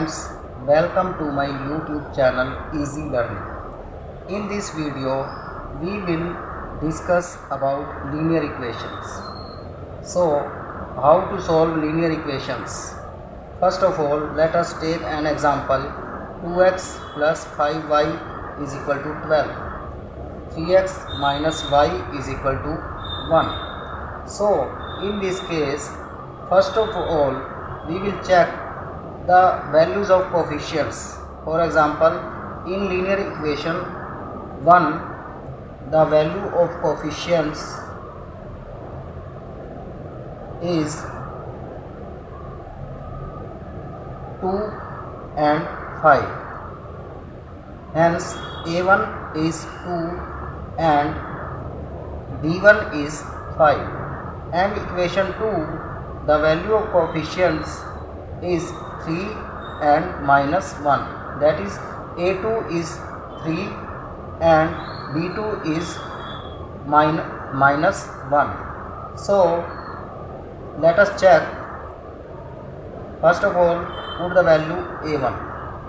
friends, welcome to my YouTube channel Easy Learning. In this video, we will discuss about linear equations. So, how to solve linear equations? First of all, let us take an example. 2x plus 5y is equal to 12. 3x minus y is equal to 1. So, in this case, first of all, we will check the values of coefficients. For example, in linear equation 1, the value of coefficients is 2 and 5. Hence, a1 is 2 and b1 is 5. And equation 2, the value of coefficients is 3 and minus 1. That is, a2 is 3 and b2 is minus 1. So, let us check. First of all, put the value a1.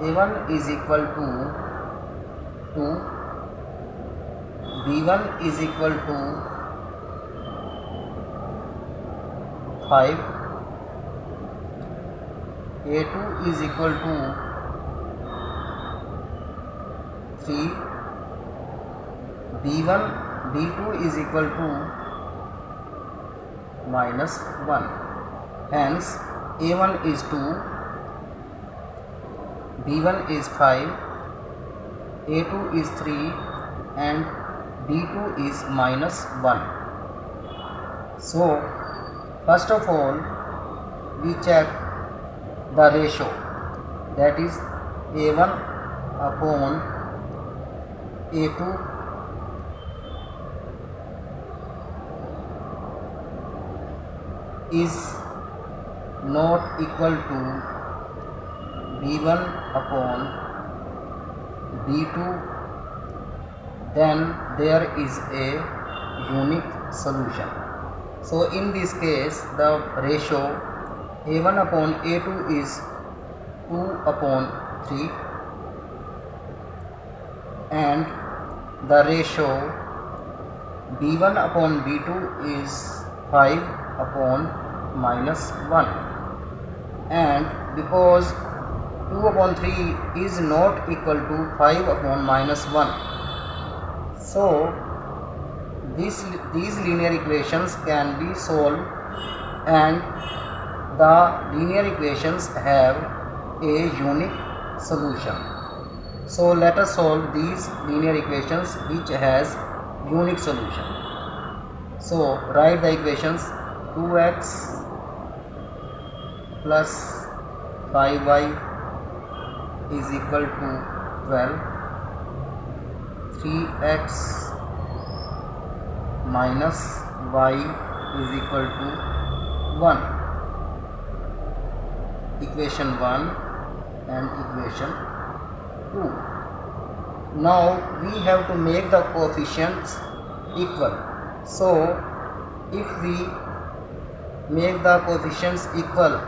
a1 is equal to 2. b1 is equal to 5. a2 is equal to 3. b2 is equal to minus 1. Hence, a1 is 2, b1 is 5, a2 is 3 and b2 is minus 1. So, first of all, we check the ratio, that is a1 upon a2 is not equal to b1 upon b2, then there is a unique solution. So in this case, the ratio a1 upon a2 is 2 upon 3 and the ratio b1 upon b2 is 5 upon minus 1, and because 2 upon 3 is not equal to 5 upon minus 1, so these linear equations can be solved, and the linear equations have a unique solution. So let us solve these linear equations which has unique solution. So write the equations. 2x plus 5y is equal to 12. 3x minus y is equal to 1. Equation 1 and equation 2. Now we have to make the coefficients equal. So if we make the coefficients equal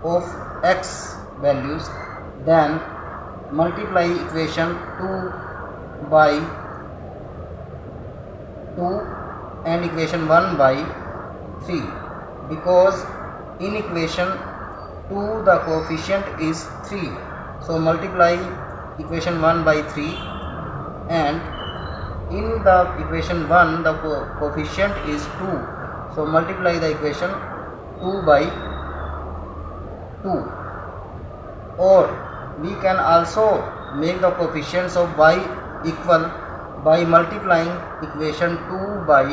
of x values, then multiply equation 2 by 2 and equation 1 by 3, because in equation 2 the coefficient is 3, so multiply equation 1 by 3, and in the equation 1 the coefficient is 2, so multiply the equation 2 by 2. Or we can also make the coefficients of y equal by multiplying equation 2 by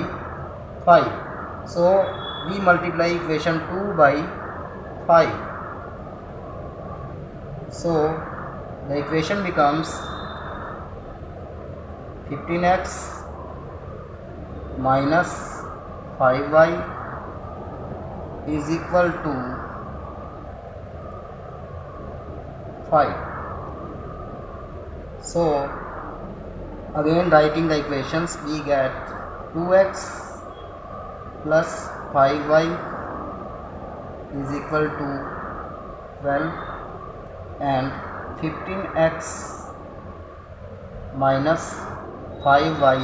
5. So we multiply equation 2 by 5. So the equation becomes 15x minus 5y is equal to 5. So again writing the equations, we get 2x plus 5y is equal to 12. and 15x minus 5y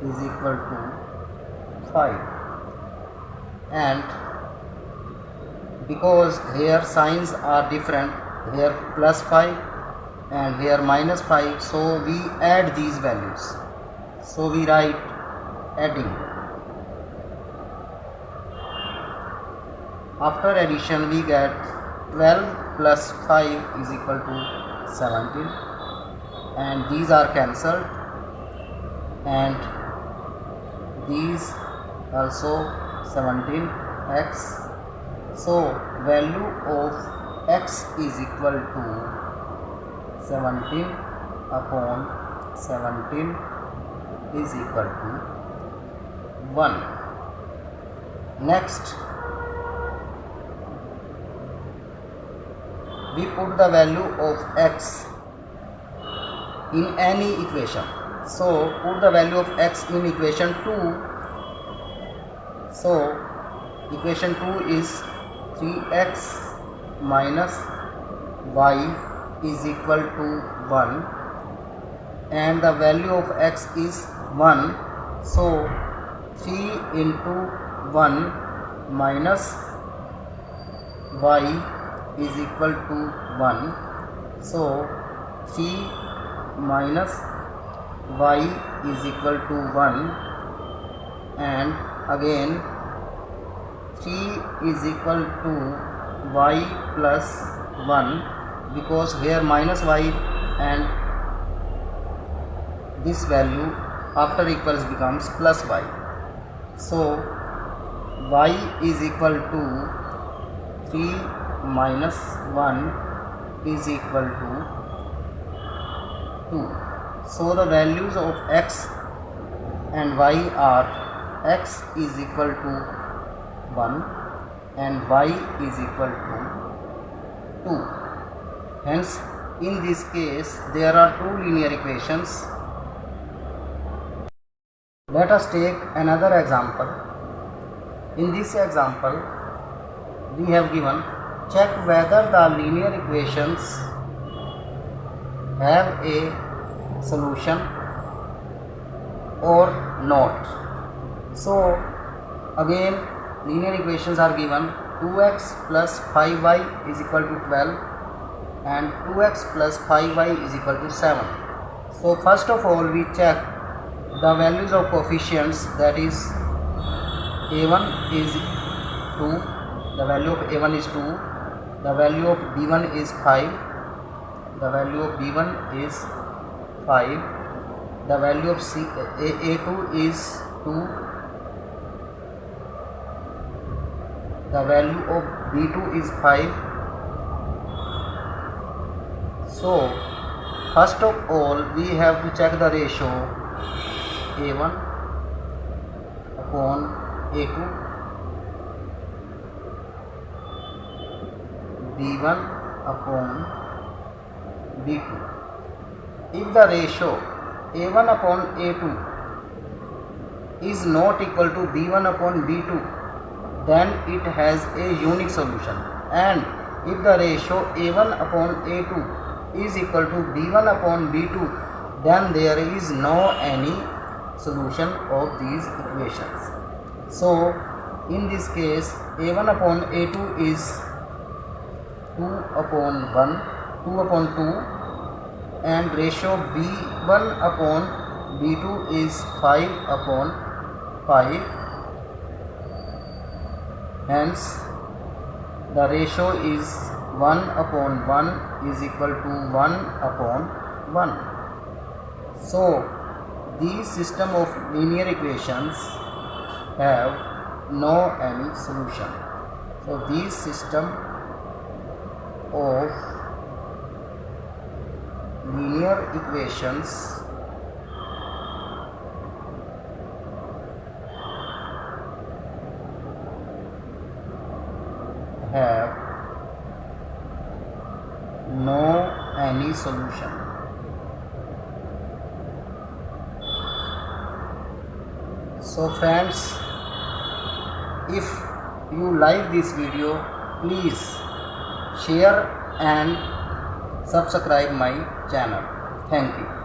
is equal to 5. And because here signs are different, here plus 5 and here minus 5, so we add these values. So we write adding. After addition we get 12 plus 5 is equal to 17, and these are cancelled, and these also 17x. So value of x is equal to 17 upon 17 is equal to 1. Next, we put the value of x in any equation. So put the value of x in equation 2. So equation 2 is 3x minus y is equal to 1, and the value of x is 1. So 3 into 1 minus y is equal to 1. So 3 minus y is equal to 1, and again 3 is equal to y plus 1, because here minus y and this value after equals becomes plus y. So y is equal to 3 minus 1 is equal to 2. So the values of x and y are x is equal to 1 and y is equal to 2. Hence, in this case there are two linear equations. Let us take another example. In this example, we have given, check whether the linear equations have a solution or not. So again linear equations are given, 2x plus 5y is equal to 12 and 2x plus 5y is equal to 7. So first of all we check the values of coefficients, that is a1 is 2, the value of a1 is 2, the value of b1 is 5, the value of b1 is 5, the value of a2 is 2, the value of b2 is 5. So first of all we have to check the ratio a1 upon a2, b1 upon b2. If the ratio a1 upon a2 is not equal to b1 upon b2, then it has a unique solution, and if the ratio a1 upon a2 is equal to b1 upon b2, then there is no any solution of these equations. So in this case a1 upon a2 is 2 upon 2, and ratio b1 upon b2 is 5 upon 5. Hence the ratio is 1 upon 1 is equal to 1 upon 1. So these system of linear equations have no any solution. So these system of linear equations have no any solution. So friends, if you like this video, please share and subscribe my channel. Thank you.